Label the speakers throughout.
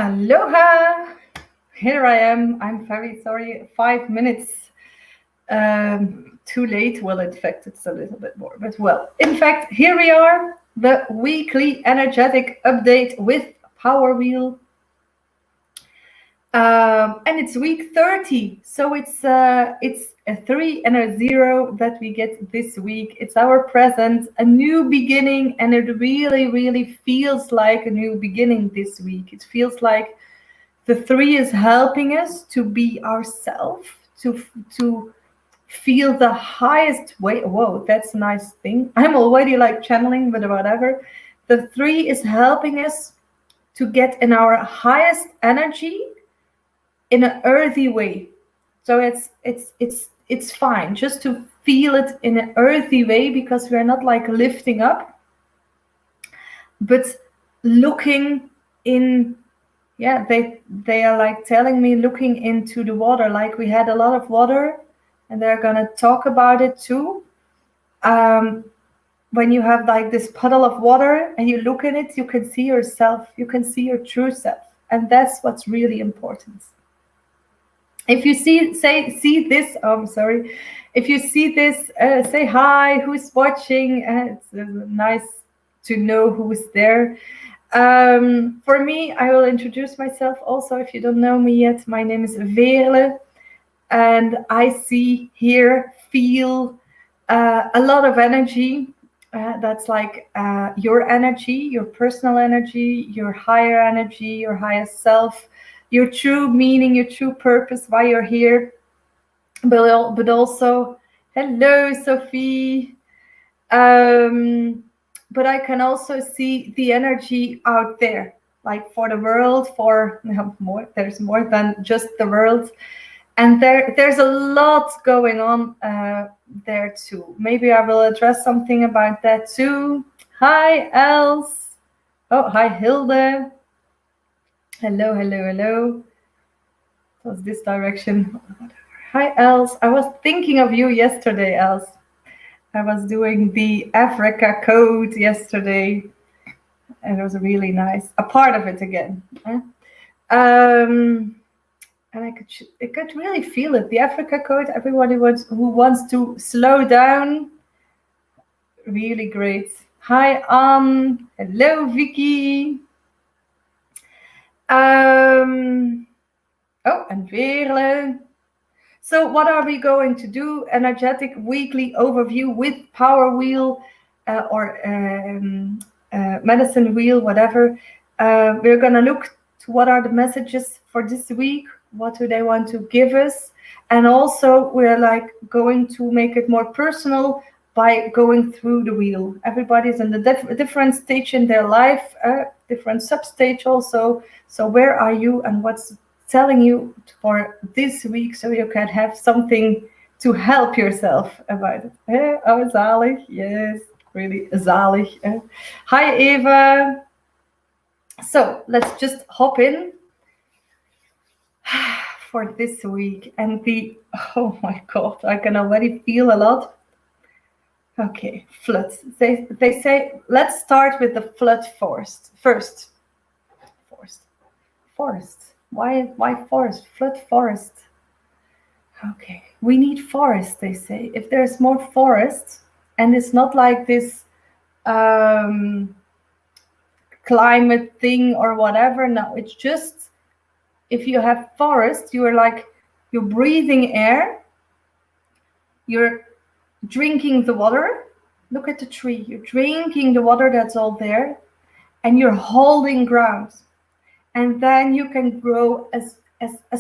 Speaker 1: Aloha! Here I am. I'm very sorry. 5 minutes too late. Well, in fact, it's a little bit more. But well, in fact, here we are. The weekly energetic update with Power Wheel. And it's week 30. So it's a 3 and a 0 that we get this week. It's our present, a new beginning, and it really, really feels like a new beginning this week. It feels like the 3 is helping us to be ourselves, to feel the highest way. Whoa, that's a nice thing. I'm already like channeling, but whatever. The 3 is helping us to get in our highest energy in an earthy way. So it's fine just to feel it in an earthy way, because we're not like lifting up, but looking in. Yeah, they are like telling me looking into the water, like we had a lot of water, and they're gonna talk about it too. When you have like this puddle of water and you look in it, you can see yourself, you can see your true self, and that's what's really important. If you see this, I'm sorry. If you see this, say hi. Who's watching? It's nice to know who's there. For me, I will introduce myself also. If you don't know me yet, my name is Veerle, and I see, hear, feel a lot of energy. That's like your energy, your personal energy, your higher energy, your highest self, your true meaning, your true purpose, why you're here. But also, hello, Sophie. But I can also see the energy out there, like for the world, there's more than just the world. And there's a lot going on there too. Maybe I will address something about that too. Hi, Els. Oh, hi, Hilde. Hello, hello, hello. It was this direction. Hi, Els. I was thinking of you yesterday, Els. I was doing the Africa code yesterday, and it was really nice. A part of it again. And I could really feel it. The Africa code, everybody who wants to slow down, really great. Hi, hello, Vicky. Oh, and Veerle. So what are we going to do? Energetic weekly overview with Power Wheel or Medicine Wheel, whatever. We're going to look to what are the messages for this week. What do they want to give us? And also we're like going to make it more personal by going through the wheel. Everybody's in the different stage in their life, different sub-stage also. So where are you and what's telling you for this week, so you can have something to help yourself about it. Oh, zalig. Yes, really zalig. Hi, Eva. So let's just hop in for this week. And oh my God, I can already feel a lot. Okay, floods. They say, let's start with the flood first. Forest. Why forest? Flood forest. Okay, we need forest, they say. If there's more forest, and it's not like this climate thing or whatever. No, it's just, if you have forest, you're breathing air, you're drinking the water. Look at the tree. You're drinking the water that's all there, and you're holding ground. And then you can grow as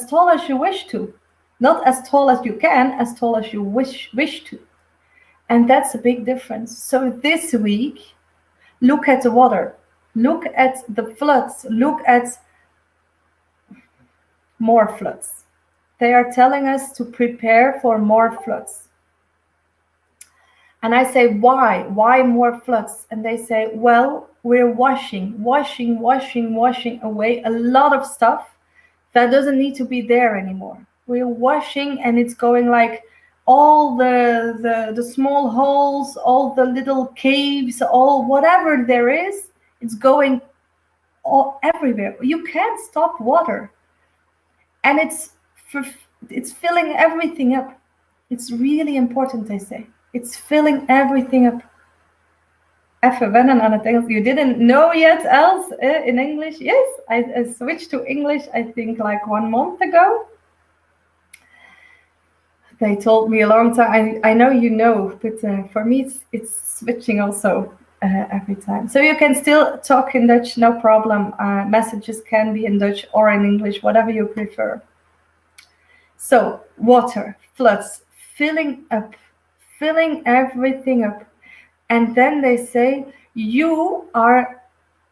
Speaker 1: tall as you wish to. Not as tall as you can, as tall as you wish to. And that's a big difference. So this week, look at the water. Look at the floods. Look at more floods. They are telling us to prepare for more floods. And I say, why? Why more floods? And they say, well, we're washing away a lot of stuff that doesn't need to be there anymore. We're washing, and it's going like all the small holes, all the little caves, all whatever there is, it's going all everywhere. You can't stop water, and it's filling everything up. It's really important, they say. It's filling everything up. Even wennen aan het Engels. You didn't know yet, else in English? Yes, I switched to English, I think, like 1 month ago. They told me a long time. I know you know, but for me, it's switching also every time. So you can still talk in Dutch, no problem. Messages can be in Dutch or in English, whatever you prefer. So water, floods, filling up, filling everything up. And then they say, you are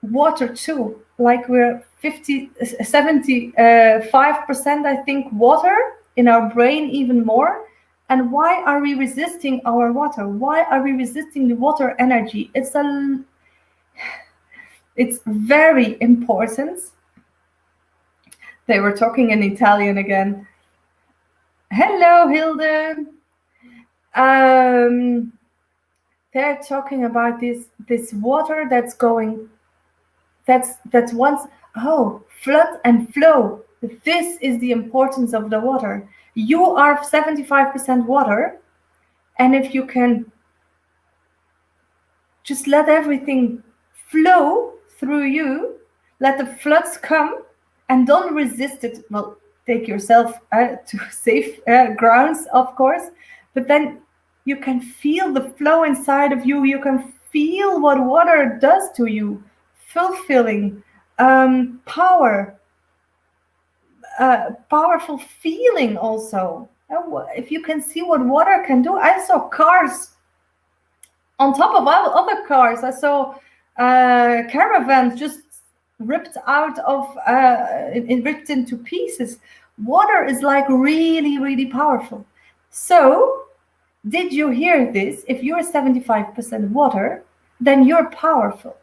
Speaker 1: water too. Like we're 75%, I think, water, in our brain even more. And why are we resisting our water? Why are we resisting the water energy? It's very important. They were talking in Italian again. Hello, Hilde. They're talking about this water that's going, that's once, flood and flow. This is the importance of the water. You are 75% water, and if you can just let everything flow through you, let the floods come, and don't resist it. Well, take yourself to safe grounds, of course, but then you can feel the flow inside of you. You can feel what water does to you. Fulfilling, power, powerful feeling also. If you can see what water can do. I saw cars on top of other cars. I saw caravans just ripped out of, ripped into pieces. Water is like really, really powerful. So, did you hear this? If you're 75% water, then you're powerful.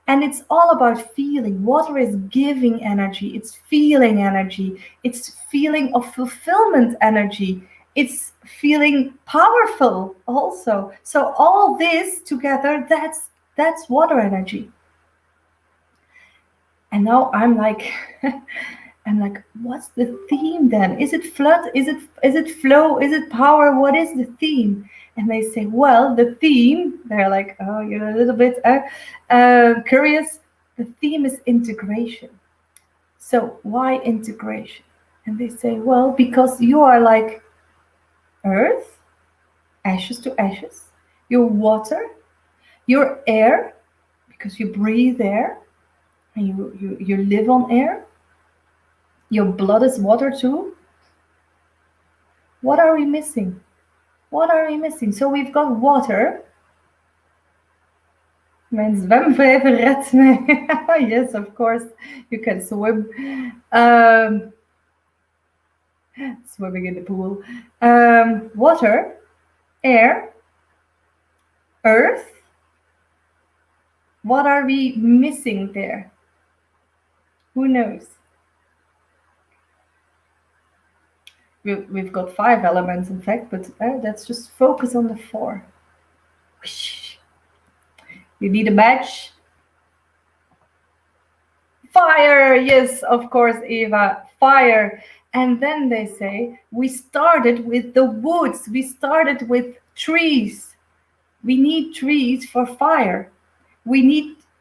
Speaker 1: And it's all about feeling. Water is giving energy. It's feeling energy. It's feeling of fulfillment energy. It's feeling powerful also. So all this together, that's water energy. And now I'm like, what's the theme then? Is it flood? Is it flow? Is it power? What is the theme? And they say, well, the theme, they're like, oh, you're a little bit curious. The theme is integration. So why integration? And they say, well, because you are like earth, ashes to ashes. You're water. You're air, because you breathe air. And you live on air. Your blood is water too. What are we missing? What are we missing? So we've got water. Mijn zwemvijver redt mij. Yes, of course, you can swim. Swimming in the pool. Water, air, earth. What are we missing there? Who knows? We've got 5 elements, in fact, but let's just focus on the 4. You need a match. Fire, yes, of course, Eva, fire. And then they say, we started with the woods. We started with trees. We need trees for fire. We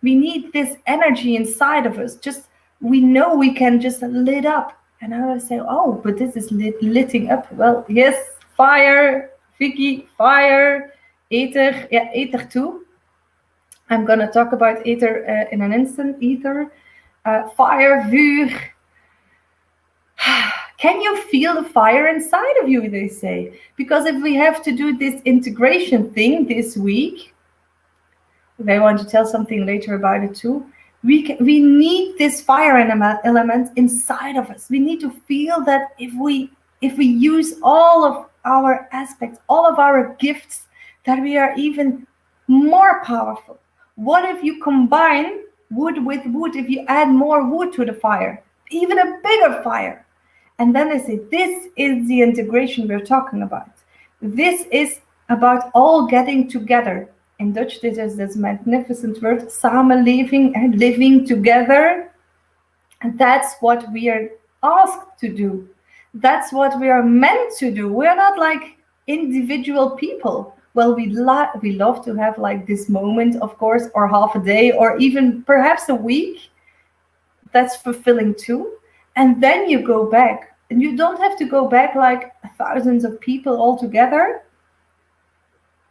Speaker 1: need this energy inside of us. Just, we know we can just lit up. And I would say, oh, but this is lighting up. Well, yes, fire, Vicky, fire, ether, yeah, ether too. I'm going to talk about ether in an instant. Ether, fire, vuur. Can you feel the fire inside of you, they say? Because if we have to do this integration thing this week, they want to tell something later about it too. We need this fire element inside of us. We need to feel that if we use all of our aspects, all of our gifts, that we are even more powerful. What if you combine wood with wood? If you add more wood to the fire, even a bigger fire. And then they say, this is the integration we're talking about. This is about all getting together. In Dutch, this is this magnificent word, samenleving, and living together. And that's what we are asked to do. That's what we are meant to do. We're not like individual people. Well, we love to have like this moment, of course, or half a day, or even perhaps a week. That's fulfilling too. And then you go back. And you don't have to go back like thousands of people all together,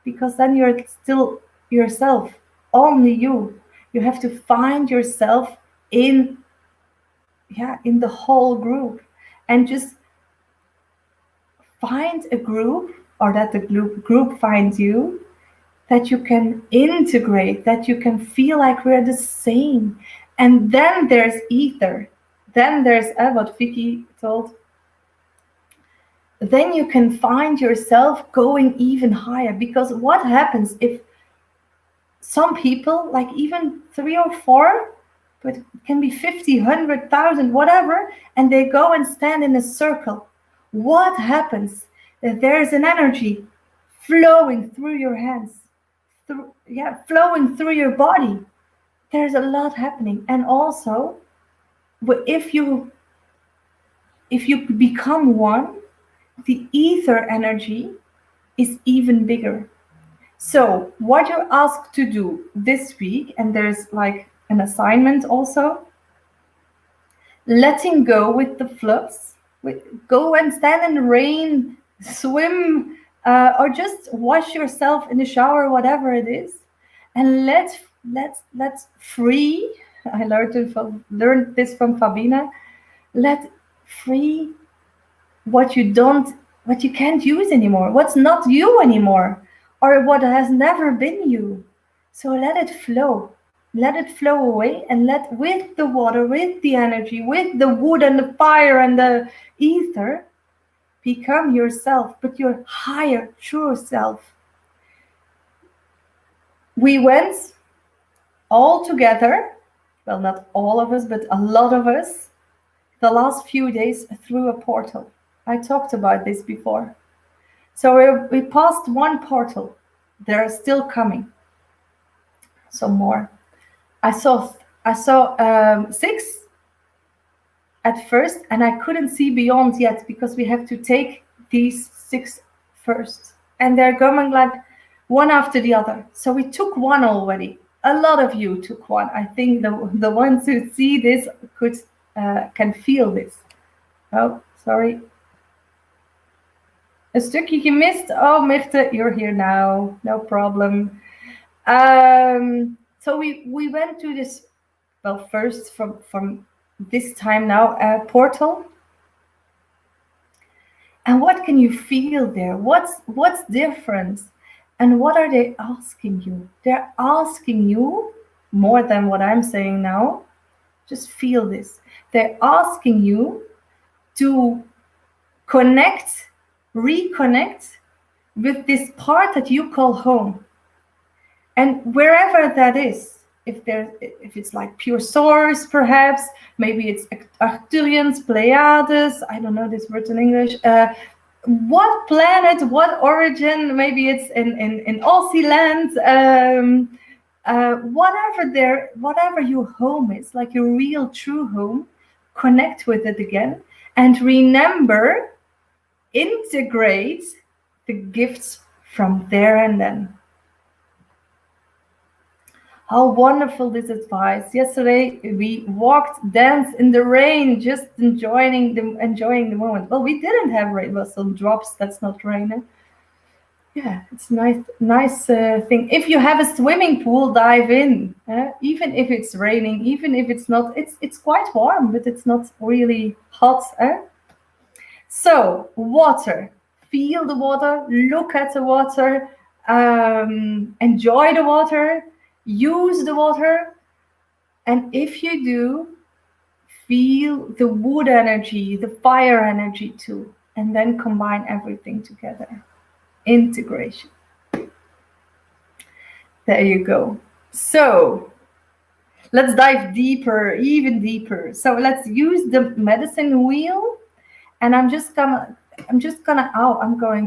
Speaker 1: because then you're still yourself, only you. You have to find yourself in, yeah, in the whole group, and just find a group, or that the group finds you, that you can integrate, that you can feel like we're the same. And then there's ether. Then there's what Vicky told. Then you can find yourself going even higher. Because what happens if some people, like even 3 or 4, but it can be 50, 100,000, whatever, and they go and stand in a circle. What happens? There's an energy flowing through your hands, flowing through your body. There's a lot happening. And also, if you become one, the ether energy is even bigger. So what you're asked to do this week, and there's like an assignment also, letting go with the flux. Go and stand in the rain, swim, or just wash yourself in the shower, whatever it is, and let's free. I learned this from Fabina. Let free what you can't use anymore, what's not you anymore, or what has never been you. So let it flow. Let it flow away, and let, with the water, with the energy, with the wood and the fire and the ether, become yourself, but your higher, true self. We went all together, well, not all of us, but a lot of us, the last few days through a portal. I talked about this before. So we passed one portal. They're still coming. Some more. I saw 6 at first, and I couldn't see beyond yet, because we have to take these 6 first. And they're coming like one after the other. So we took one already. A lot of you took one. I think the ones who see this can feel this. Oh, sorry. Een stukje gemist. Oh, Mirte, you're here now. No problem. So we went to this, well, first from this time now, portal. And what can you feel there? What's different? And what are they asking you? They're asking you more than what I'm saying now. Just feel this. They're asking you to reconnect with this part that you call home. And wherever that is, if it's like pure source, perhaps, maybe it's Arcturians, Pleiades, I don't know this word in English. What planet, what origin? Maybe it's in Aussie land. Whatever your home is, like your real true home, connect with it again, and remember, integrate the gifts from there and then. How wonderful this advice. Yesterday we walked, danced in the rain, just enjoying the moment. Well, we didn't have rain, well, some drops, that's not rain. Yeah, it's nice thing. If you have a swimming pool, dive in. Even if it's raining, even if it's not, it's quite warm, but it's not really hot. So water, feel the water, look at the water, enjoy the water, use the water. And if you do, feel the wood energy, the fire energy too, and then combine everything together. Integration. There you go. So let's dive deeper, even deeper. So let's use the medicine wheel, and I'm going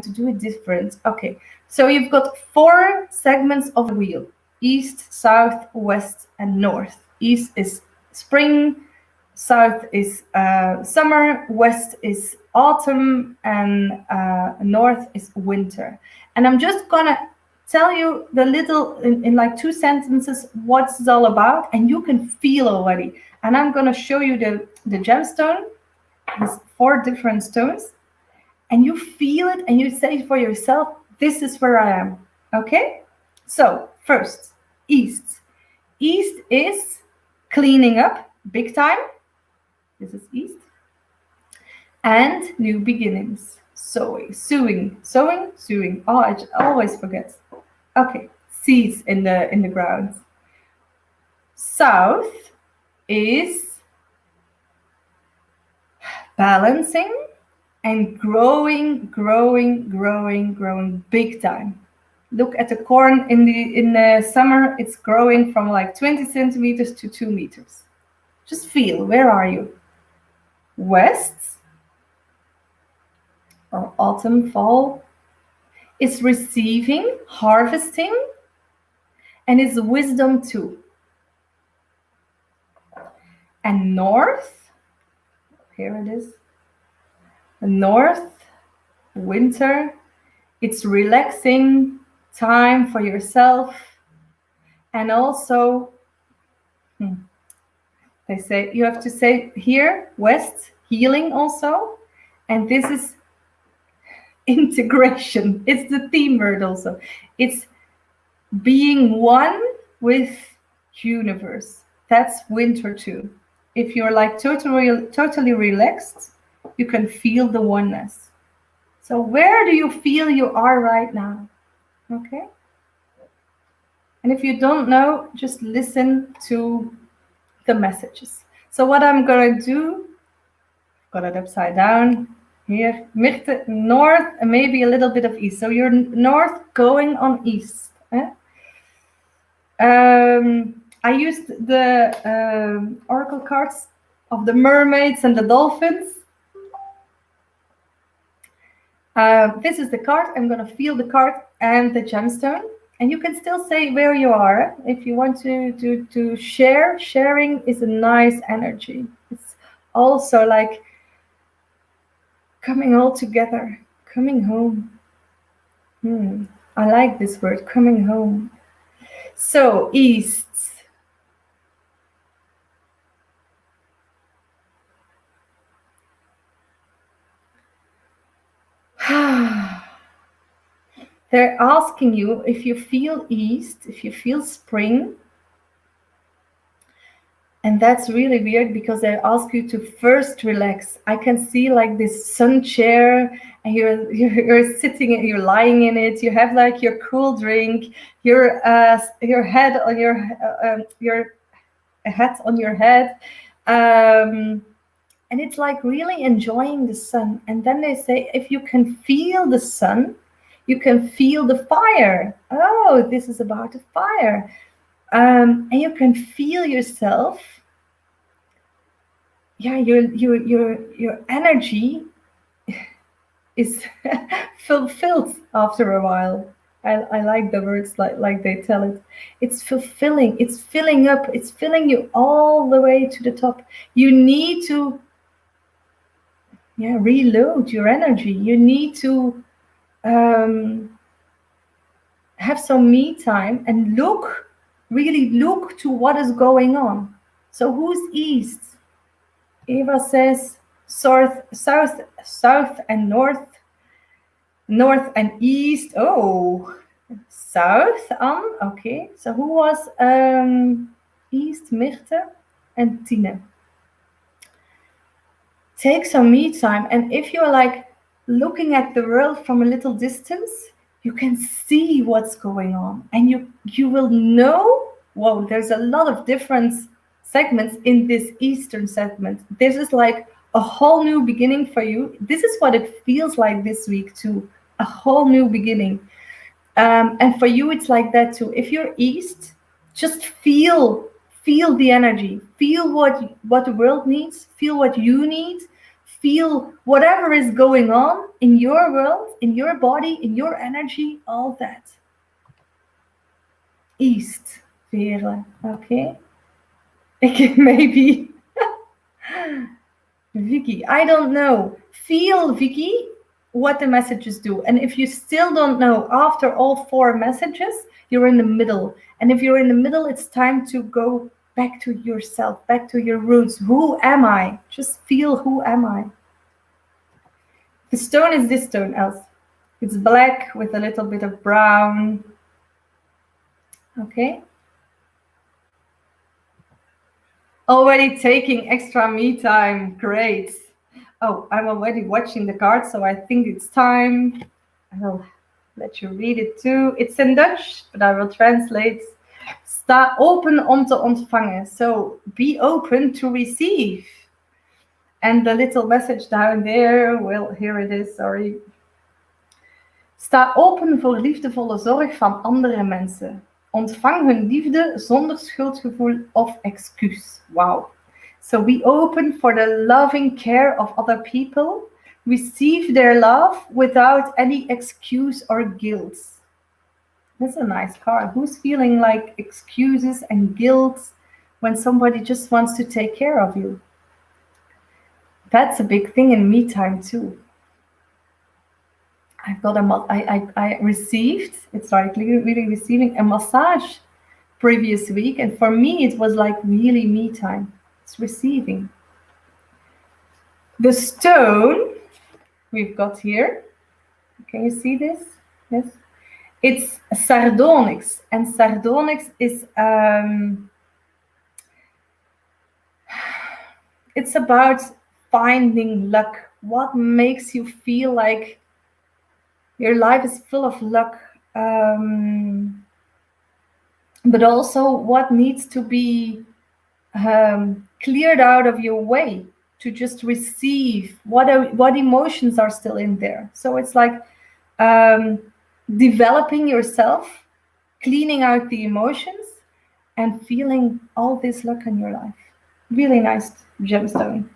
Speaker 1: to do it different. Okay, so you've got 4 segments of the wheel: east, south, west, and north. East is spring, South is summer, west is autumn, and north is winter. And I'm just gonna tell you the little in like 2 sentences what's it all about, and you can feel already. And I'm gonna show you the gemstone. There's 4 different stones, and you feel it, and you say for yourself, "This is where I am." Okay. So first, east. East is cleaning up, big time. This is east. And new beginnings. Sowing. Oh, I always forget. Okay, seeds in the ground. South is balancing and growing big time. Look at the corn in the summer. It's growing from like 20 centimeters to 2 meters. Just feel, where are you? West, or autumn, fall, is receiving, harvesting, and is wisdom too. And north, here it is. The north, winter, it's relaxing, time for yourself, and also they say you have to say here, west, healing also, and this is integration. It's the theme word also. It's being one with universe. That's winter too. If you're like totally relaxed, you can feel the oneness. So where do you feel you are right now? Okay. And if you don't know, just listen to the messages. So what I'm gonna do, got it upside down here, Mitte, north, and maybe a little bit of east. So you're north going on east. I used the oracle cards of the mermaids and the dolphins. This is the card. I'm going to feel the card and the gemstone. And you can still say where you are. If you want to share, sharing is a nice energy. It's also like coming all together, coming home. I like this word, coming home. So, east. They're asking you if you feel east, if you feel spring. And that's really weird because they ask you to first relax. I can see like this sun chair, and you're sitting, you're lying in it. You have like your cool drink, your head on your hat on your head, and it's like really enjoying the sun. And then they say if you can feel the sun, you can feel the fire. Oh, this is about the fire. And you can feel yourself. Yeah, your energy is fulfilled after a while. I like the words like they tell it. It's fulfilling. It's filling up. It's filling you all the way to the top. You need to reload your energy. You need to have some me time and really look to what is going on. So who's east? Eva says south and north and east. Oh, south on. Okay, so who was east? Mirte and Tine. Take some me time, and if you're like looking at the world from a little distance, you can see what's going on, and you will know. Whoa, there's a lot of different segments in this Eastern segment. This is like a whole new beginning for you. This is what it feels like this week too, a whole new beginning. And for you, it's like that too. If you're East, just feel the energy, feel what the world needs, feel what you need, feel whatever is going on in your world, in your body, in your energy, all that. East, Veerle, okay? Maybe Vicky, I don't know. Feel, Vicky, what the messages do. And if you still don't know after all 4 messages, you're in the middle. And if you're in the middle, it's time to go back to yourself, back to your roots. Who am I? Just feel, who am I? The stone is this stone, Els. It's black with a little bit of brown. Okay. Already taking extra me time. Great. Oh, I'm already watching the card, so I think it's time. I will let you read it too. It's in Dutch, but I will translate. Sta open om te ontvangen. So be open to receive. And the little message down there, well, here it is, sorry. Sta open voor liefdevolle zorg van andere mensen. Ontvang hun liefde zonder schuldgevoel of excuus. Wow. So be open for the loving care of other people. Receive their love without any excuse or guilt. That's a nice card. Who's feeling like excuses and guilt when somebody just wants to take care of you? That's a big thing in me time too. I've got I received, it's like really receiving a massage previous week. And for me, it was like really me time. It's receiving. The stone we've got here. Can you see this? Yes. It's sardonyx. And sardonyx is, it's about finding luck. What makes you feel like your life is full of luck, but also what needs to be cleared out of your way to just receive what emotions are still in there. So it's like developing yourself, cleaning out the emotions, and feeling all this luck in your life. Really nice gemstone.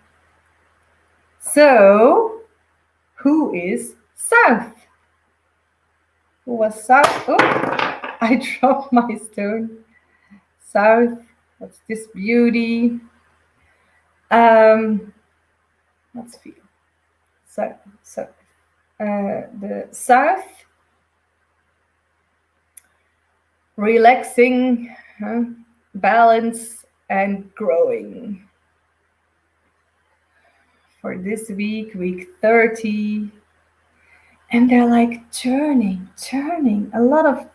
Speaker 1: So, who is South? Who was South? Oh, I dropped my stone. South, what's this beauty? Let's feel. So the South, relaxing, balance, and growing. For this week, week 30. And they're like turning. A lot of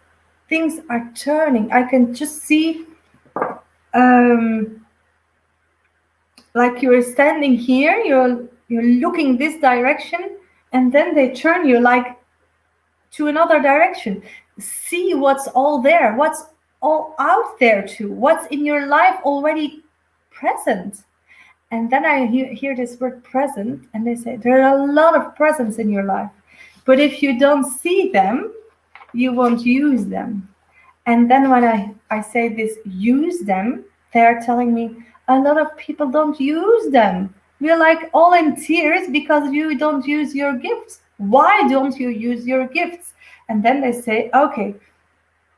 Speaker 1: things are turning. I can just see, like you're standing here, you're looking this direction, and then they turn you like to another direction. See what's all there, what's all out there too, what's in your life already present. And then I hear this word present, and they say there are a lot of presents in your life. But if you don't see them, you won't use them. And then when I say this, use them, they're telling me a lot of people don't use them. We're like all in tears because you don't use your gifts. Why don't you use your gifts? And then they say, okay,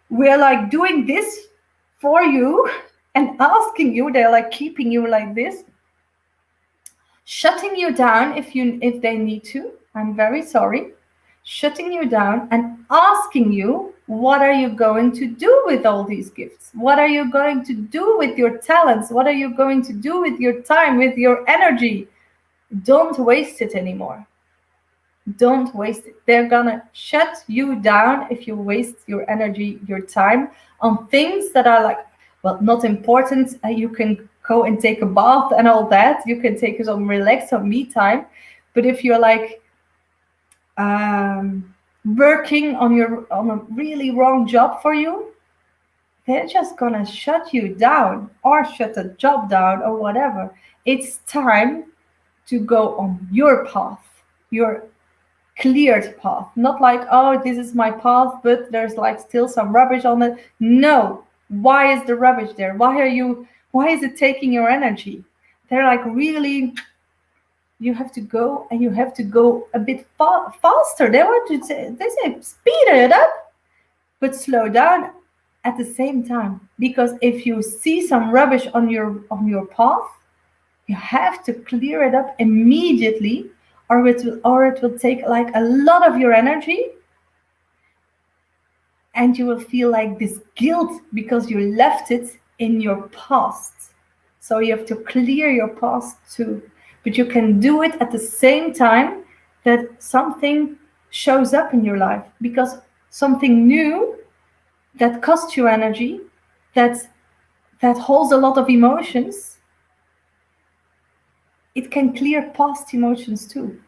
Speaker 1: we're like doing this for you and asking you, they're like keeping you like this, shutting you down if they need to. I'm very sorry. Shutting you down and asking you, what are you going to do with all these gifts? What are you going to do with your talents? What are you going to do with your time, with your energy? Don't waste it anymore. Don't waste it. They're gonna shut you down if you waste your energy, your time on things that are like, well, not important. You can go and take a bath and all that. You can take some relax, some me time. But if you're like, working on a really wrong job for you, they're just gonna shut you down or shut the job down or whatever. It's time to go on your path, your cleared path. Not like, oh, this is my path, but there's like still some rubbish on it. No. Why is the rubbish there? Why is it taking your energy? They're like, really, you have to go, and you have to go a bit faster. They say speed it up, but slow down at the same time. Because if you see some rubbish on your path, You have to clear it up immediately, or it will take like a lot of your energy, and you will feel like this guilt because you left it in your past. So you have to clear your past too. But you can do it at the same time that something shows up in your life, because something new that costs you energy, that holds a lot of emotions, it can clear past emotions too.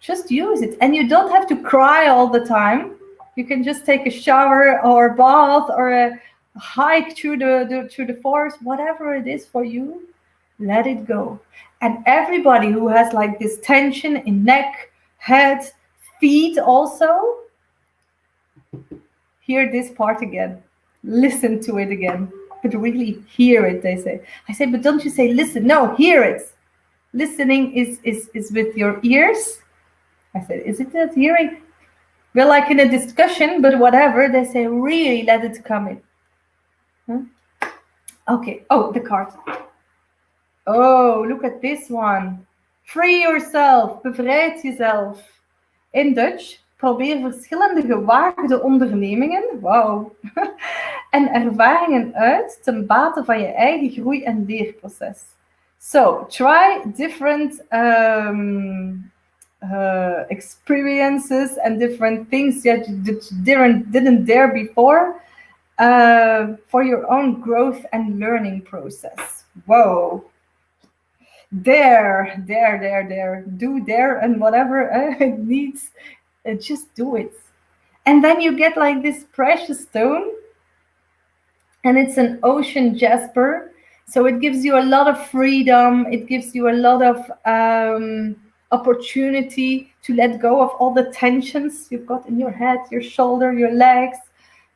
Speaker 1: Just use it. And you don't have to cry all the time. You can just take a shower or a bath or a hike through the forest, whatever it is for you, let it go. And everybody who has like this tension in neck, head, feet also, hear this part again. Listen to it again. But really hear it, they say. I say, but don't you say listen? No, hear it. Listening is with your ears. I said, is it that hearing? We're like in a discussion, but whatever. They say, really let it come in. Huh? Okay. Oh, the card. Oh, look at this one. Free yourself. Bevrijd jezelf. In Dutch, probeer verschillende gewaagde ondernemingen, wauw, en ervaringen uit ten bate van je eigen groei- en leerproces. So, try different experiences and different things that you didn't dare before for your own growth and learning process. Whoa. There. Do there and whatever it needs, just do it. And then you get like this precious stone, and it's an ocean jasper. So it gives you a lot of freedom. It gives you a lot of opportunity to let go of all the tensions you've got in your head, your shoulder, your legs,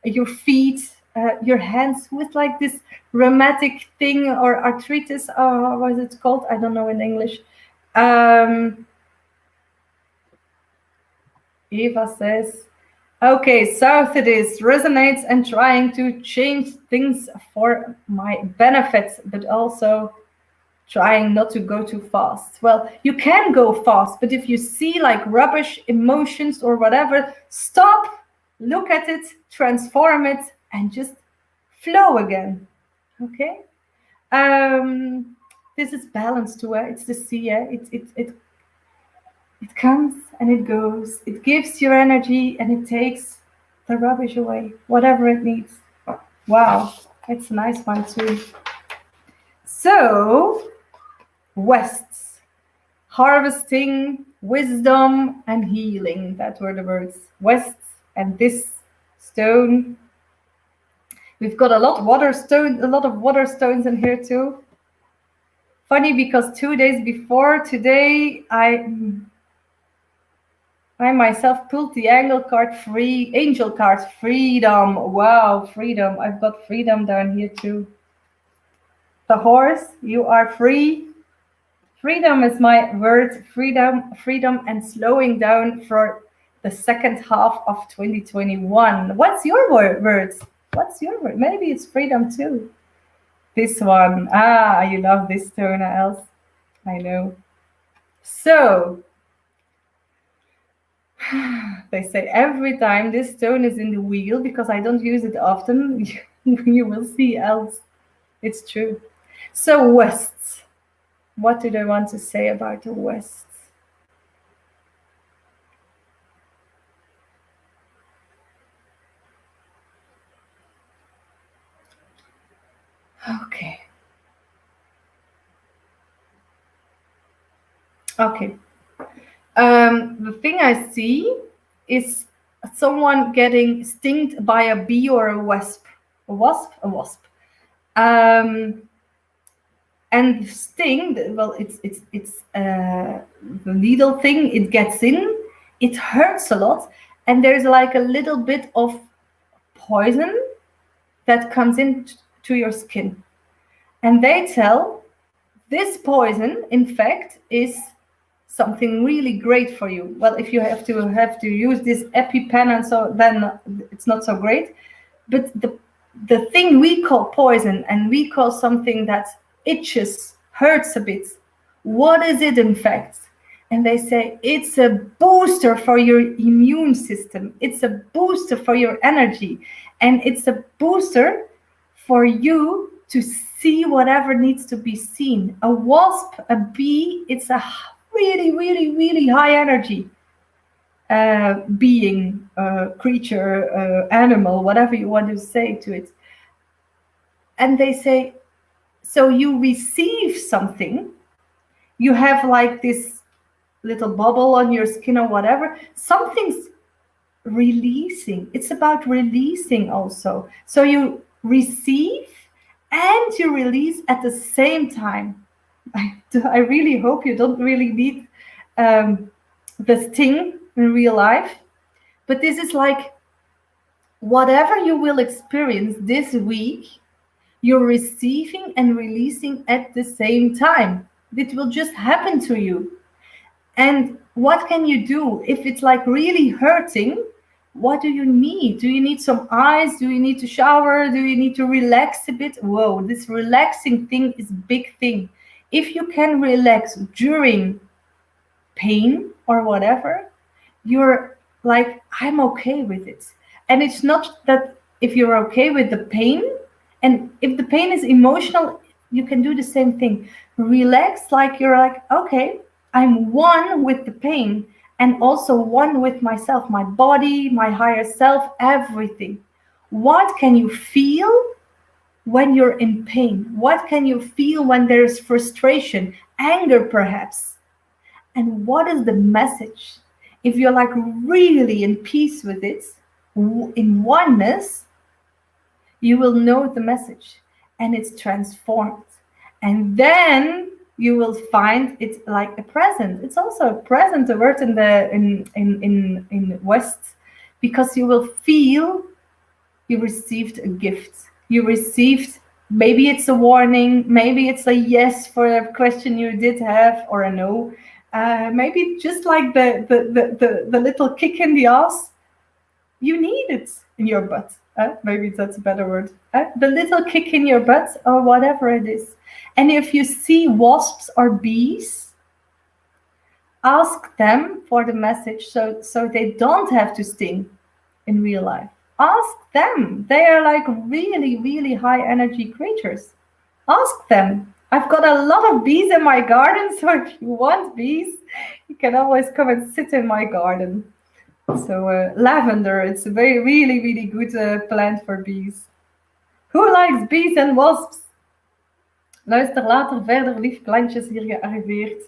Speaker 1: your feet, your hands, with like this rheumatic thing or arthritis. Oh, what is it called? I don't know in English. Eva says, okay, south it is, resonates and trying to change things for my benefits, but also trying not to go too fast. Well, you can go fast, but if you see like rubbish, emotions or whatever, stop, look at it, transform it, and just flow again. Okay? This is balance too. It's the sea. It comes and it goes. It gives your energy and it takes the rubbish away, whatever it needs. Wow, it's a nice one too. So, Wests, harvesting, wisdom, and healing. That were the words. Wests and this stone. We've got a lot of water stones in here too. Funny, because 2 days before today, I myself pulled the angel card, freedom. Wow, freedom. I've got freedom down here too. The horse, you are free. Freedom is my word. Freedom and slowing down for the second half of 2021. What's your word? What's your word? Maybe it's freedom too. This one. Ah, you love this stone, Els. I know. So, they say every time this stone is in the wheel, because I don't use it often, you will see else. It's true. So Wests. What do they want to say about the Wests? Okay. The thing I see is someone getting stinged by a bee or a wasp. A wasp. And the sting, well, it's the needle thing. It gets in. It hurts a lot, and there's like a little bit of poison that comes into your skin. And they tell this poison, in fact, is something really great for you. Well, if you have to use this EpiPen and so, then it's not so great. But the thing we call poison, and we call something that itches, hurts a bit, What is it in fact? And they say, it's a booster for your immune system. It's a booster for your energy. And it's a booster for you to see whatever needs to be seen. A wasp, a bee, it's a really, really, really high energy being, creature, animal, whatever you want to say to it. And they say, so you receive something, you have like this little bubble on your skin or whatever, something's releasing. It's about releasing also. So you receive and you release at the same time. I really hope you don't really need the sting in real life, but this is like whatever you will experience this week, you're receiving and releasing at the same time. It will just happen to you. And what can you do if it's like really hurting? What do you need? Do you need some ice? Do you need to shower? Do you need to relax a bit? Whoa, this relaxing thing is a big thing. If you can relax during pain or whatever, you're like, I'm okay with it. And it's not that if you're okay with the pain, and if the pain is emotional, you can do the same thing. Relax, like you're like, okay, I'm one with the pain and also one with myself, my body, my higher self, everything. What can you feel when you're in pain? What can you feel when there's frustration, anger perhaps? And what is the message? If you're like really in peace with it, in oneness, you will know the message and it's transformed. And then you will find it like a present. It's also a present, a word in the in West, because you will feel you received a gift. You received, maybe it's a warning, maybe it's a yes for a question you did have, or a no. Maybe just like the little kick in the ass, you need it in your butt. Maybe that's a better word. The little kick in your butt, or whatever it is. And if you see wasps or bees, ask them for the message so they don't have to sting in real life. Ask them. They are like really, really high energy creatures. Ask them. I've got a lot of bees in my garden, so if you want bees, you can always come and sit in my garden. So lavender, it's a very, really, really good plant for bees. Who likes bees and wasps? Luister later verder, lief klantjes hier gearriveerd.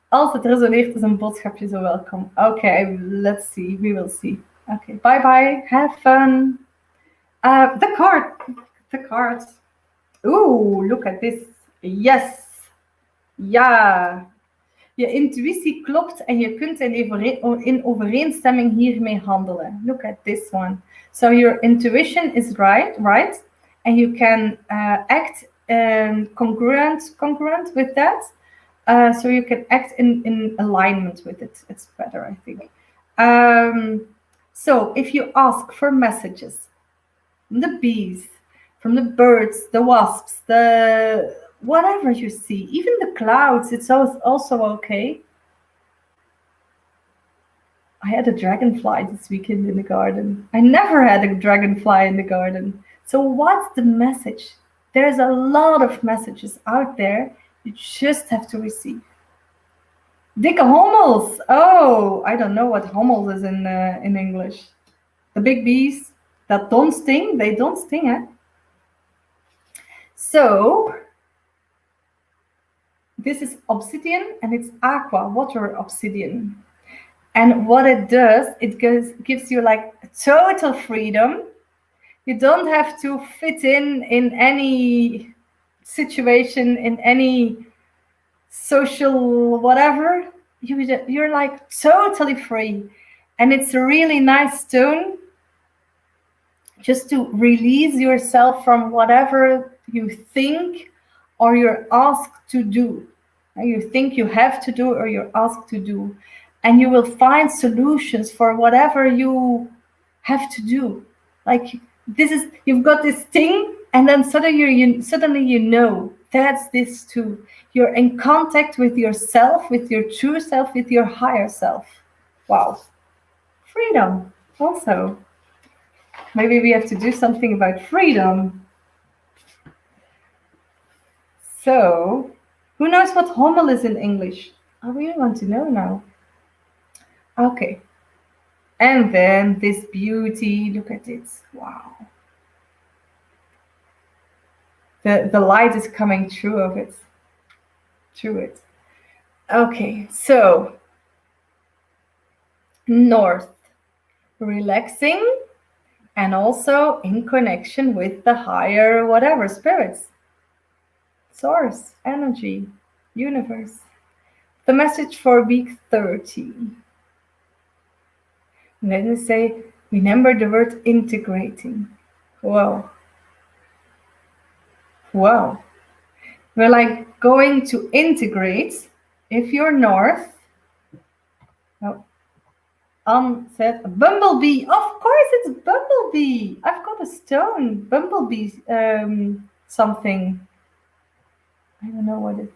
Speaker 1: Als het resoneert, is een boodschapje zo welkom. Okay, let's see. We will see. Okay, bye bye. Have fun. The card. Ooh, look at this. Yes. Ja. Je intuïtie klopt en je kunt in overeenstemming hiermee handelen. Look at this one. So your intuition is right, and you can act congruent with that. So you can act in alignment with it. It's better, I think. So if you ask for messages from the bees, from the birds, the wasps, the whatever you see, even the clouds, it's also okay. I had a dragonfly this weekend in the garden. I never had a dragonfly in the garden. So what's the message? There's a lot of messages out there. You just have to receive. Dikke hommels. Oh, I don't know what hommels is in English. The big bees that don't sting. They don't sting, eh? So this is obsidian, and it's aqua, water obsidian. And what it does, it gives you like total freedom. You don't have to fit in any situation, in any social whatever. You're like totally free. And it's a really nice stone just to release yourself from whatever you think or you're asked to do. You think you have to do or you're asked to do. And you will find solutions for whatever you have to do. Like this is, you've got this thing, and then suddenly you know That's this too. You're in contact with yourself, with your true self, with your higher self. Wow. Freedom also. Maybe we have to do something about freedom. So, who knows what Hommel is in English? I really want to know now. Okay. And then this beauty, look at it. Wow. The light is coming through of it. Through it. Okay, so north, relaxing and also in connection with the higher whatever spirits, source, energy, universe. The message for week 30. And then they say, remember the word integrating. Whoa. Wow. We're like going to integrate. If you're north, oh, said bumblebee. Of course, it's bumblebee. I've got a stone. Bumblebee something. I don't know what it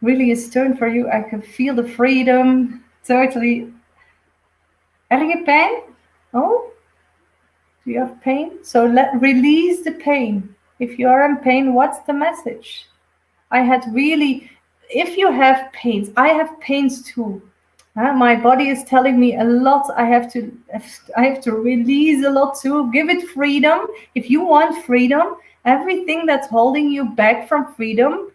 Speaker 1: really is stone for you. I can feel the freedom. Totally. Erg je pijn? Oh, do you have pain? So release the pain. If you are in pain, what's the message? I had really, if you have pains, I have pains too. My body is telling me a lot. I have to release a lot too. Give it freedom. If you want freedom, everything that's holding you back from freedom,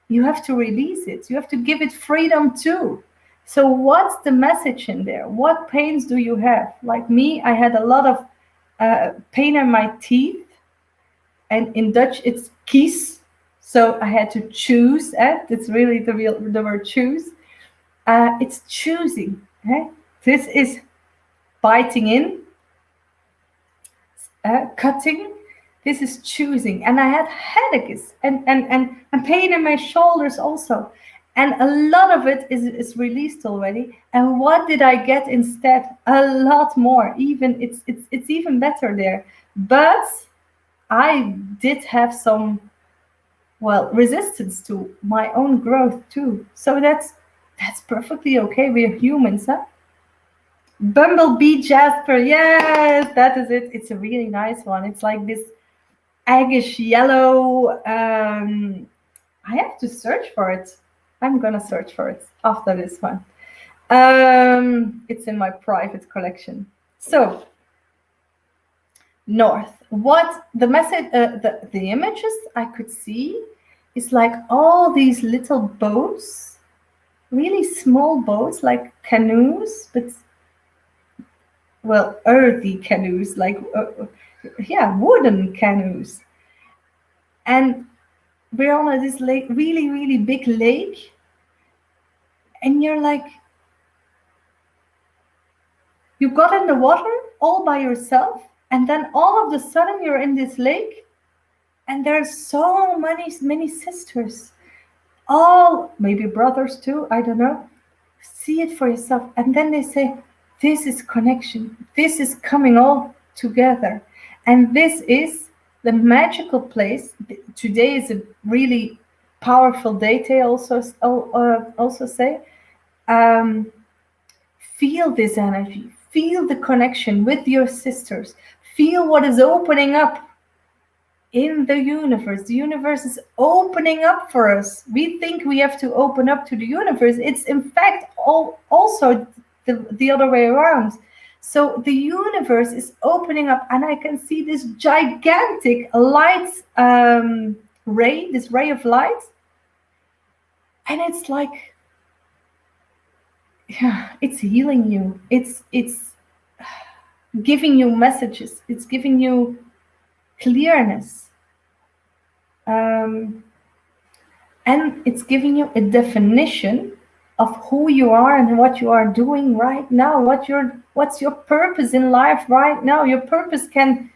Speaker 1: you have to release it. You have to give it freedom too. So what's the message in there? What pains do you have? Like me, I had a lot of pain in my teeth, and in Dutch it's kies. So I had to choose. It's really the word choose. It's choosing. This is biting in, cutting. This is choosing. And I had headaches and pain in my shoulders also. And a lot of it is released already. And what did I get instead? A lot more. Even it's even better there. But I did have some, resistance to my own growth too. So that's perfectly okay. We're humans, huh? Bumblebee Jasper. Yes, that is it. It's a really nice one. It's like this aggish yellow. I have to search for it. I'm gonna search for it after this one. It's in my private collection. So north. What the message? The images I could see is like all these little boats, really small boats, like canoes, but earthy canoes, like wooden canoes. And we're on this lake, really, really big lake, and you're like, you got in the water all by yourself, and then all of a sudden you're in this lake, and there's so many sisters, all maybe brothers too, I don't know. See it for yourself, and then they say, this is connection, this is coming all together, and this is the magical place. Today is a really powerful day, they also say. Feel this energy, feel the connection with your sisters, feel what is opening up in the universe. The universe is opening up for us. We think we have to open up to the universe. It's in fact also the other way around. So the universe is opening up, and I can see this gigantic light ray, this ray of light. And it's like, it's healing you. It's giving you messages. It's giving you clearness. And it's giving you a definition of who you are and what you are doing right now. What's your purpose in life right now? Your purpose can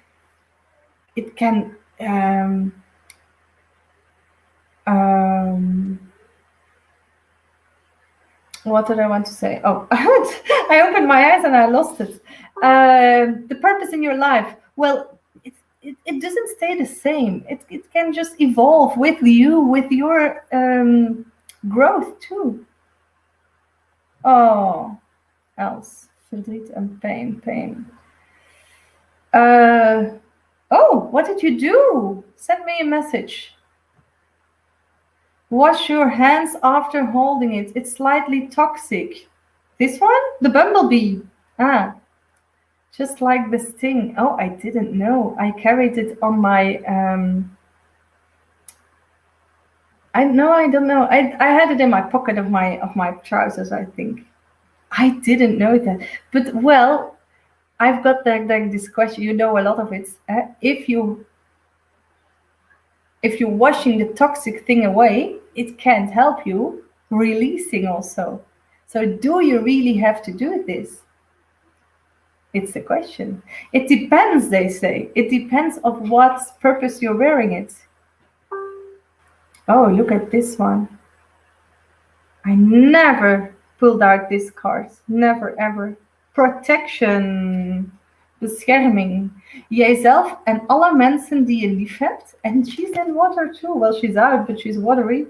Speaker 1: what did I want to say? Oh, I opened my eyes and I lost it. The purpose in your life. Well, it doesn't stay the same. It can just evolve with you, with your growth too. Oh, else. Verdriet and pain. Oh, what did you do? Send me a message. Wash your hands after holding it. It's slightly toxic. This one? The bumblebee. Ah, just like the sting. Oh, I didn't know. I carried it on my... I don't know. I had it in my pocket of my trousers, I think. I didn't know that. But, well, I've got this question. You know a lot of it. If you're washing the toxic thing away, it can't help you releasing also. So do you really have to do this? It's the question. It depends, they say. It depends of what purpose you're wearing it. Oh, look at this one. I never pulled out this card. Never, ever. Protection. Bescherming. Jijzelf en alle mensen die je lief hebt. And she's in water too. Well, she's out, but she's watery.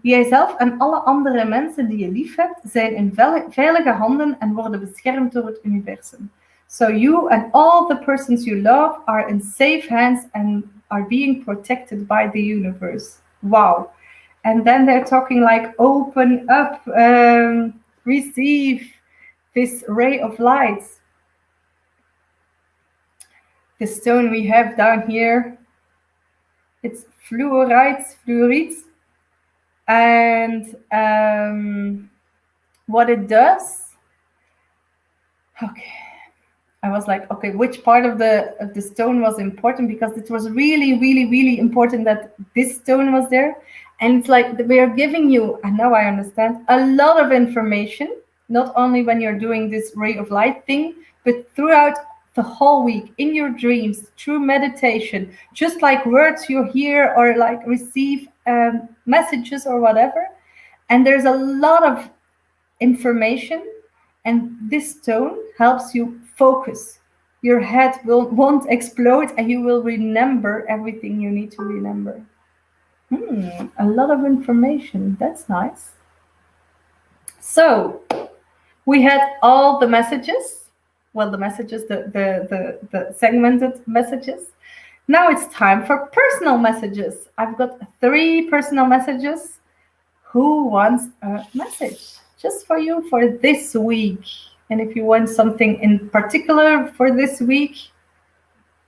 Speaker 1: Jijzelf en alle andere mensen die je lief hebt zijn in veilige handen en worden beschermd door het universum. So you and all the persons you love are in safe hands and are being protected by the universe. Wow. And then they're talking like open up, receive this ray of light. The stone we have down here, it's fluorite. And what it does, okay, I was like, okay, which part of the stone was important? Because it was really, really, really important that this stone was there. And it's like we are giving you, and now I understand, a lot of information, not only when you're doing this ray of light thing, but throughout the whole week, in your dreams, through meditation, just like words you hear or like receive messages or whatever. And there's a lot of information, and this stone helps you focus. Your head won't explode, and you will remember everything you need to remember. A lot of information. That's nice. So we had all the messages. Well, the messages, the segmented messages. Now it's time for personal messages. I've got 3 personal messages. Who wants a message just for you for this week? And if you want something in particular for this week,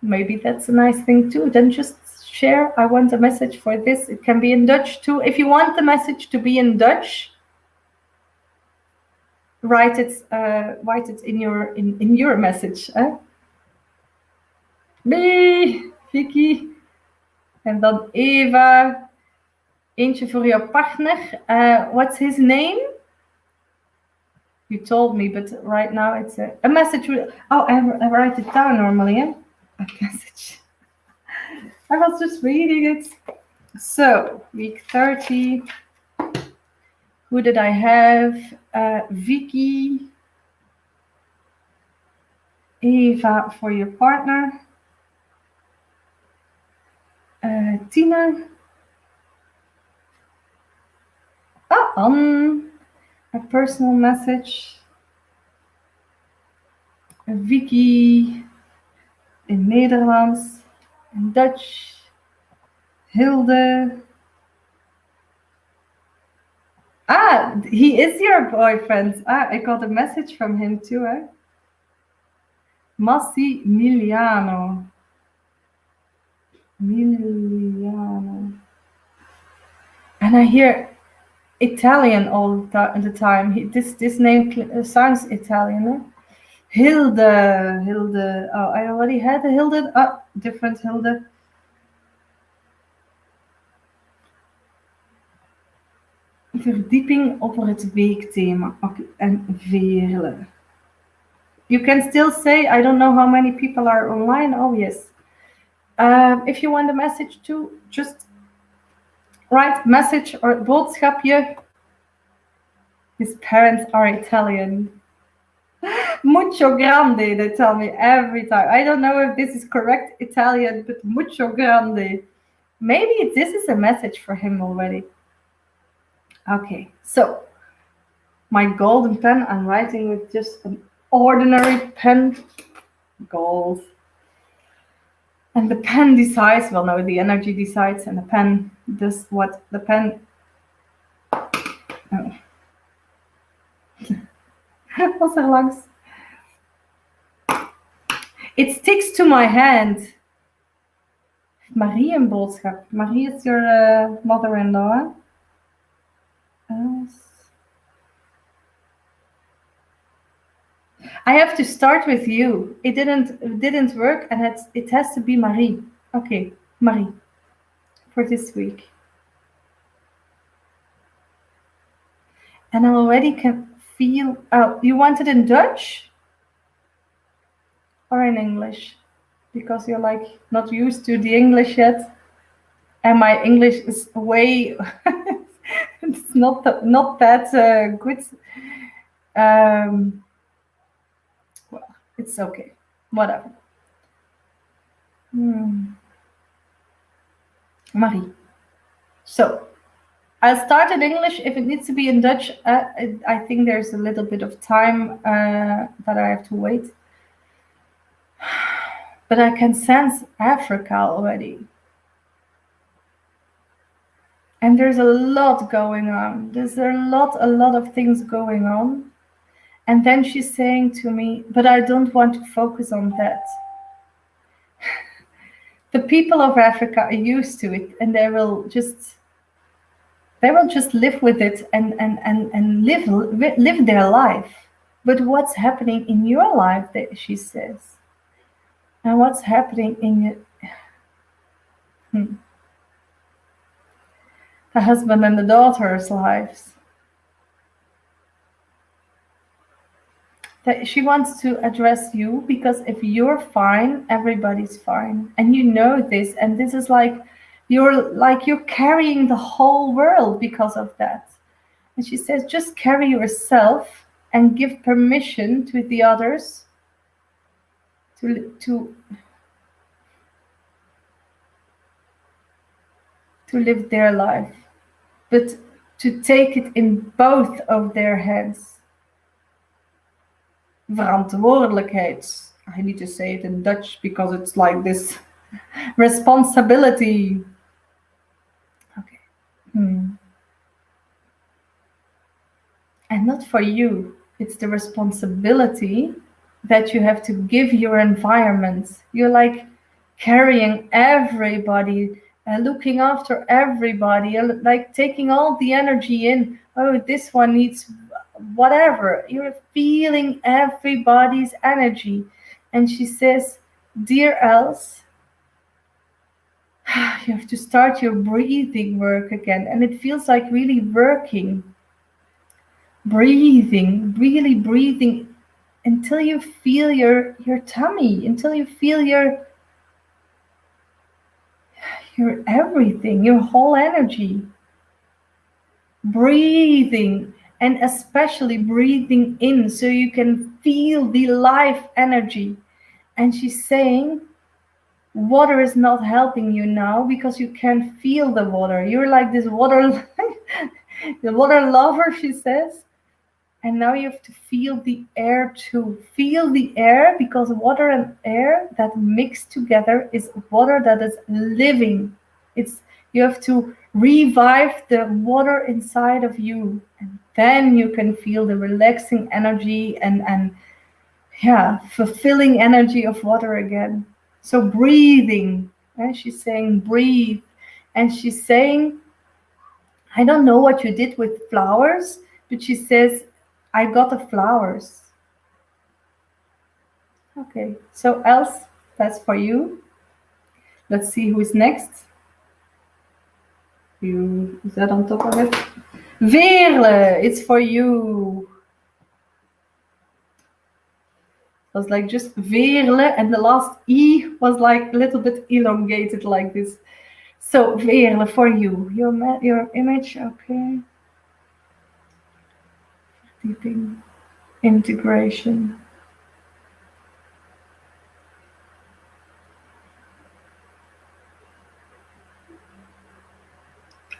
Speaker 1: maybe that's a nice thing too. Then just share, I want a message for this. It can be in Dutch too. If you want the message to be in Dutch, write it in your message. Me, Vicky. En dan Eva. Eentje voor jouw partner. What's his name? You told me, but right now it's a message. I write it down normally. A message. I was just reading it. So, week 30. Who did I have? Vicky. Eva for your partner. Tina. A personal message. Vicky in Nederlands. In Dutch. Hilde. He is your boyfriend. I got a message from him too, eh? Massimiliano. And I hear Italian all the time. This name sounds Italian, eh? Hilde. Oh, I already had a Hilde. Different Hilde. Verdieping over het weekthema. Okay. En Veerle. You can still say, I don't know how many people are online. Oh, yes. If you want a message too, just write message or boodschapje. His parents are Italian. Mucho grande, they tell me every time. I don't know if this is correct Italian, but mucho grande. Maybe this is a message for him already. Okay, so my golden pen, I'm writing with just an ordinary pen. Gold. And the pen decides, well, no, the energy decides, and the pen does what the pen. Oh. Was er langs? It sticks to my hand. Marie een boodschap. Marie is your mother-in-law. I have to start with you. It didn't work, and it has to be Marie. Okay, Marie, for this week. And I already can feel. Oh, you want it in Dutch or in English? Because you're like not used to the English yet, and my English is way. It's not that good. Well, it's okay. Whatever. Marie. So, I'll start in English. If it needs to be in Dutch, I think there's a little bit of time that I have to wait. But I can sense Africa already. And there's a lot going on. There's a lot of things going on. And then she's saying to me, but I don't want to focus on that. The people of Africa are used to it, and they will just live with it and live their life. But what's happening in your life, she says, and what's happening in your the husband and the daughter's lives. That she wants to address you, because if you're fine, everybody's fine. And you know this, and this is like you're carrying the whole world because of that. And she says, just carry yourself and give permission to the others to live their life, but to take it in both of their hands. Verantwoordelijkheid. I need to say it in Dutch because it's like this. Responsibility. Okay. And not for you. It's the responsibility that you have to give your environment. You're like carrying everybody, looking after everybody, like taking all the energy in. Oh, this one needs whatever. You're feeling everybody's energy. And she says, dear Els, you have to start your breathing work again. And it feels like really working. Breathing, really breathing until you feel your tummy, until you feel your everything, your whole energy. Breathing, and especially breathing in so you can feel the life energy. And she's saying, water is not helping you now because you can't feel the water. You're like this water, the water lover, she says. And now you have to feel the air too. Feel the air, because water and air that mix together is water that is living. You have to revive the water inside of you. And then you can feel the relaxing energy and fulfilling energy of water again. So breathing. And she's saying breathe. And she's saying, I don't know what you did with flowers, but she says, I got the flowers. Okay, so Els, that's for you. Let's see who is next. Is that on top of it? Veerle, it's for you. It was like just Veerle, and the last E was like a little bit elongated like this. So Veerle, for you. Your image, okay. Deeping. Integration.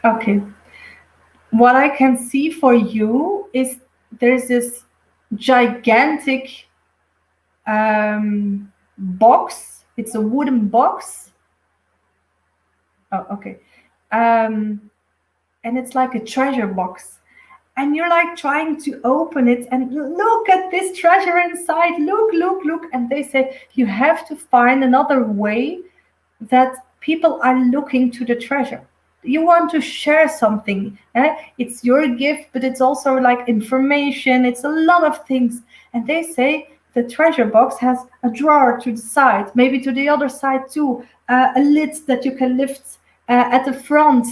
Speaker 1: Okay. What I can see for you is there's this gigantic box. It's a wooden box. Oh, okay. And it's like a treasure box. And you're like trying to open it and look at this treasure inside. Look, look, look. And they say you have to find another way that people are looking to the treasure. You want to share something. It's your gift, but it's also like information. It's a lot of things. And they say the treasure box has a drawer to the side, maybe to the other side too, a lid that you can lift at the front,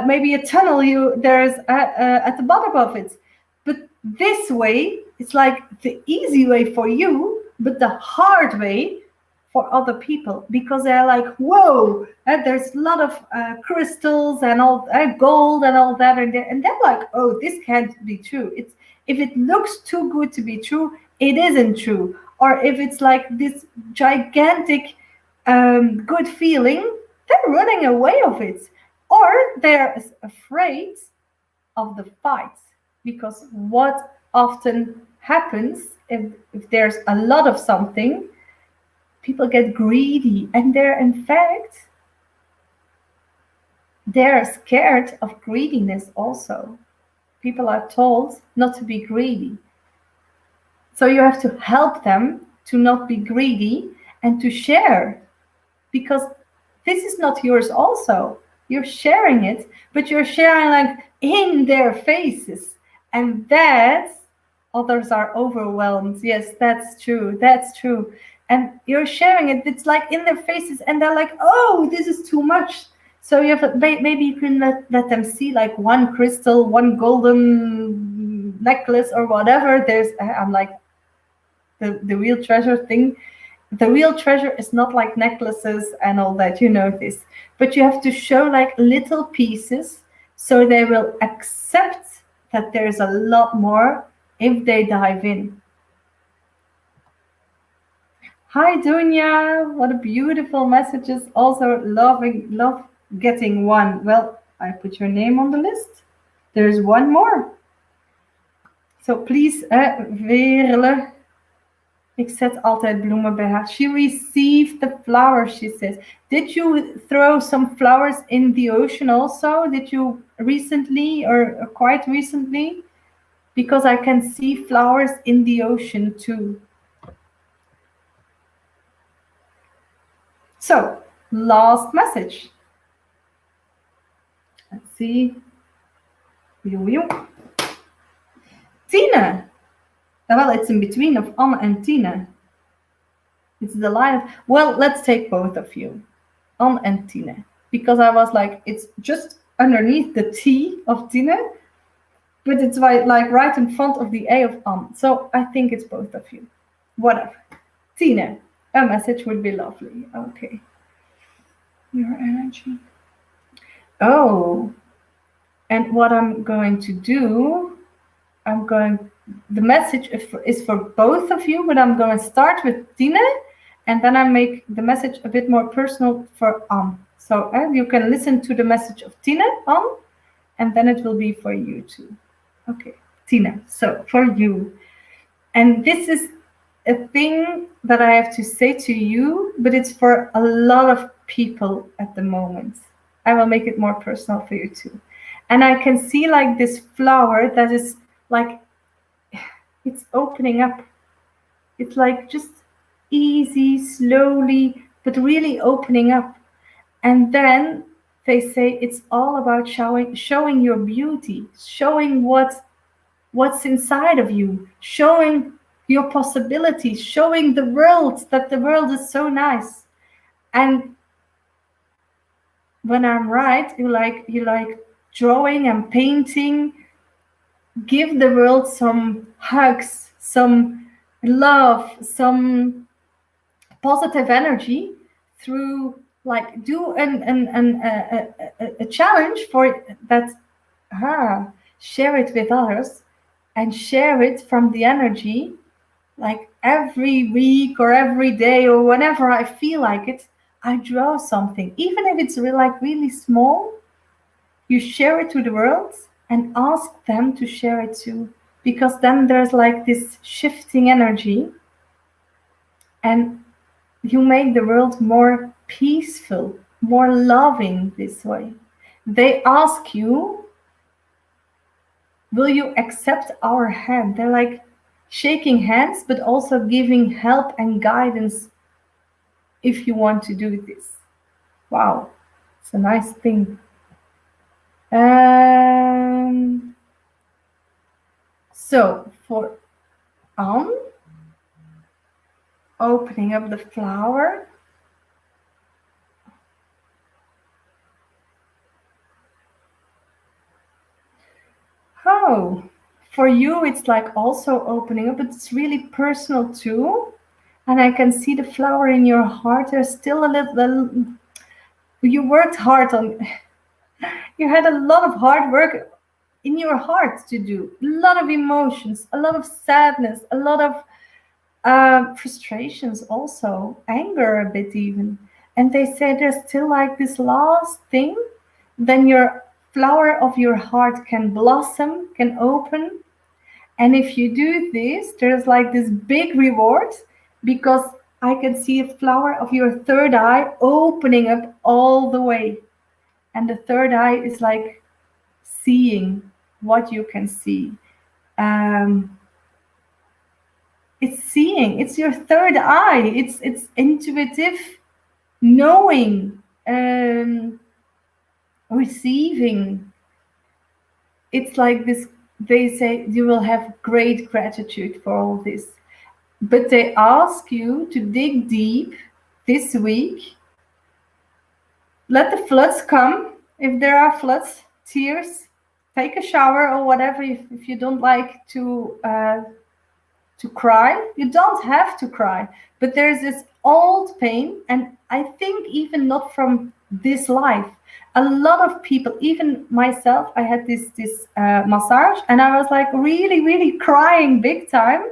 Speaker 1: maybe a tunnel there's at the bottom of it. But this way, it's like the easy way for you, but the hard way for other people, because they're like, whoa, there's a lot of crystals and all gold and all that, and they're like, oh, this can't be true. It's, if it looks too good to be true, it isn't true. Or if it's like this gigantic good feeling, they're running away of it, or they're afraid of the fight. Because what often happens, if there's a lot of something, people get greedy, and they're scared of greediness also. People are told not to be greedy. So you have to help them to not be greedy and to share, because this is not yours also. You're sharing it, but you're sharing like in their faces, and that others are overwhelmed. Yes, that's true. That's true. And you're sharing it. It's like in their faces, and they're like, "Oh, this is too much." So you have maybe you can let them see like one crystal, one golden necklace, or whatever. I'm like the real treasure thing. The real treasure is not like necklaces and all that, you know this. But you have to show like little pieces, so they will accept that there's a lot more if they dive in. Hi Dunya, what a beautiful messages. Also love getting one. Well, I put your name on the list. There's one more. So please, Veerle. Ik zet altijd bloemen bij haar. She received the flowers, she says. Did you throw some flowers in the ocean also? Did you recently or quite recently? Because I can see flowers in the ocean too. So, last message. Let's see. Tina. Well, it's in between of Anne and Tina. It's the line of, well, let's take both of you, Anne and Tina. Because I was like, it's just underneath the T of Tina, but it's like right in front of the A of Anne. So I think it's both of you. Whatever. Tina, a message would be lovely. Okay. Your energy. Oh. And what I'm going to do, the message is for both of you, but I'm going to start with Tina, and then I make the message a bit more personal for Anne. So you can listen to the message of Tina, Anne, and then it will be for you too. Okay, Tina, so for you. And this is a thing that I have to say to you, but it's for a lot of people at the moment. I will make it more personal for you too. And I can see like this flower that is like, it's opening up. It's like just easy, slowly, but really opening up. And then they say it's all about showing your beauty, showing what's inside of you, showing your possibilities, showing the world that the world is so nice. And when I'm right, you like drawing and painting. Give the world some hugs, some love, some positive energy through like do a challenge for that. Share it with others and share it from the energy, like every week or every day or whenever I feel like it, I draw something. Even if it's like really small, you share it to the world and ask them to share it too. Because then there's like this shifting energy and you make the world more peaceful, more loving this way. They ask you, will you accept our hand? They're like shaking hands, but also giving help and guidance if you want to do this. Wow, it's a nice thing. So for opening up the flower. Oh, for you it's like also opening up, but it's really personal too. And I can see the flower in your heart. There's still a little, you worked hard on, you had a lot of hard work in your heart to do. A lot of emotions, a lot of sadness, a lot of frustrations also, anger a bit even. And they say there's still like this last thing, then your flower of your heart can blossom, can open. And if you do this, there's like this big reward because I can see a flower of your third eye opening up all the way. And the third eye is like seeing what you can see. It's seeing, it's your third eye, it's intuitive knowing, receiving. It's like this, they say you will have great gratitude for all this, but they ask you to dig deep this week. Let the floods come, if there are floods, tears, take a shower or whatever. If you don't like to cry, you don't have to cry, but there's this old pain, and I think even not from this life. A lot of people, even myself, I had this massage, and I was like really crying big time,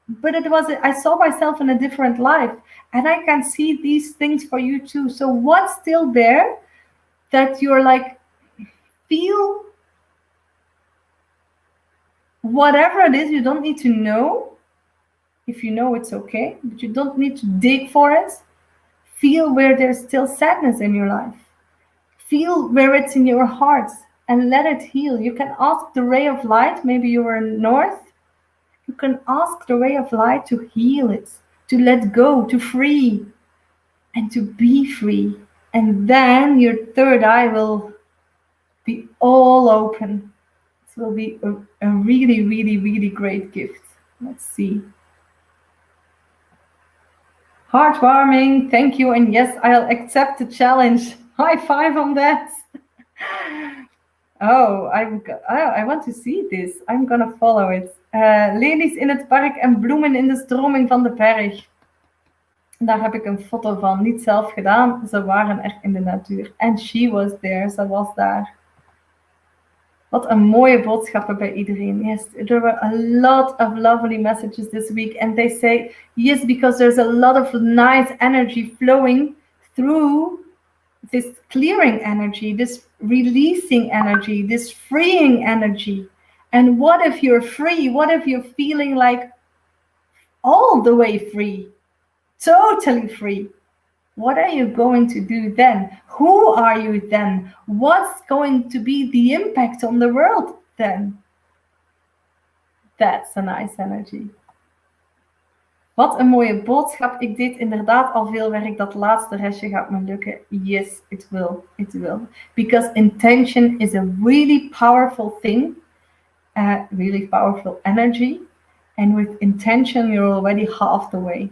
Speaker 1: but it was, I saw myself in a different life, and I can see these things for you too. So what's still there that you're like, feel whatever it is, you don't need to know. If you know, it's okay, but you don't need to dig for it. Feel where there's still sadness in your life. Feel where it's in your heart and let it heal. You can ask the ray of light, maybe you were north. You can ask the ray of light to heal it, to let go, to free, and to be free. And then your third eye will be all open. It will be a really great gift. Let's see. Heartwarming, thank you. And yes, I'll accept the challenge. High five on that. Oh, I want to see this. I'm gonna follow it. Lelies in het park en bloemen in de stroming van de berg. Daar heb ik een foto van. Niet zelf gedaan, ze waren er in de natuur. And she was there, ze was daar. Wat een mooie boodschappen bij iedereen. Yes, there were a lot of lovely messages this week. And they say, yes, because there's a lot of nice energy flowing through this clearing energy, this releasing energy, this freeing energy. And what if you're free? What if you're feeling like all the way free? Totally free. What are you going to do then? Who are you then? What's going to be the impact on the world then? That's a nice energy. Wat een mooie boodschap. Ik deed inderdaad al veel werk. Dat laatste restje gaat me lukken. Yes, it will. It will. Because intention is a really powerful thing. Really powerful energy. And with intention, you're already half the way.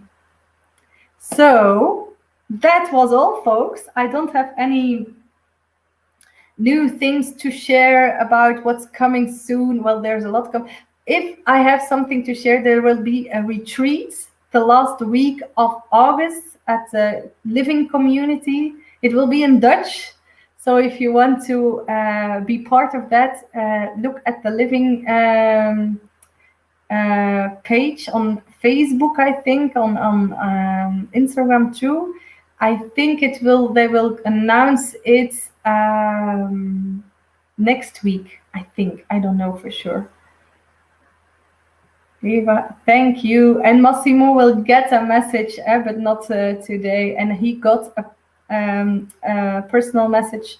Speaker 1: So that was all, folks. I don't have any new things to share about what's coming soon. Well, there's a lot coming. If I have something to share, there will be a retreat the last week of August at the Living Community. It will be in Dutch. So if you want to be part of that, look at the living page on Facebook, I think, on Instagram too. I think they will announce it next week, I think. I don't know for sure. Eva, thank you. And Massimo will get a message, but not today. And he got a personal message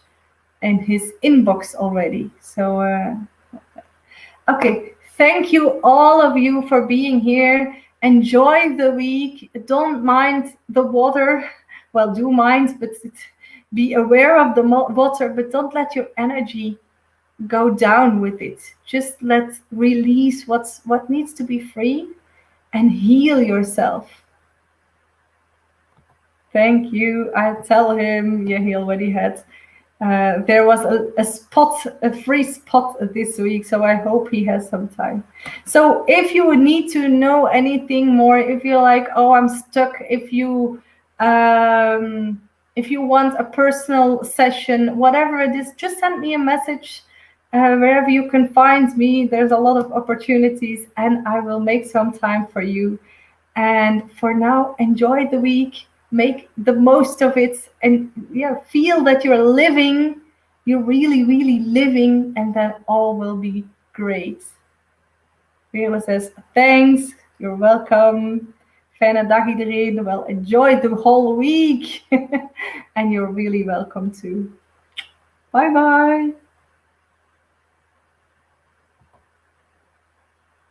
Speaker 1: in his inbox already. So, okay. Thank you, all of you, for being here. Enjoy the week. Don't mind the water. Well, do mind, but be aware of the water, but don't let your energy go down with it. Just release what needs to be free and heal yourself. Thank you. I tell him, you heal what he had. There was a free spot this week, so I hope he has some time. So if you would need to know anything more, if you're like, oh, I'm stuck, if you want a personal session, whatever it is, just send me a message. Wherever you can find me, there's a lot of opportunities, and I will make some time for you. And for now, enjoy the week, make the most of it, and feel that you're living, you're really, really living, and that all will be great. Veerle says, thanks, you're welcome. Fijne dag iedereen. Well, enjoy the whole week. And you're really welcome too. Bye-bye.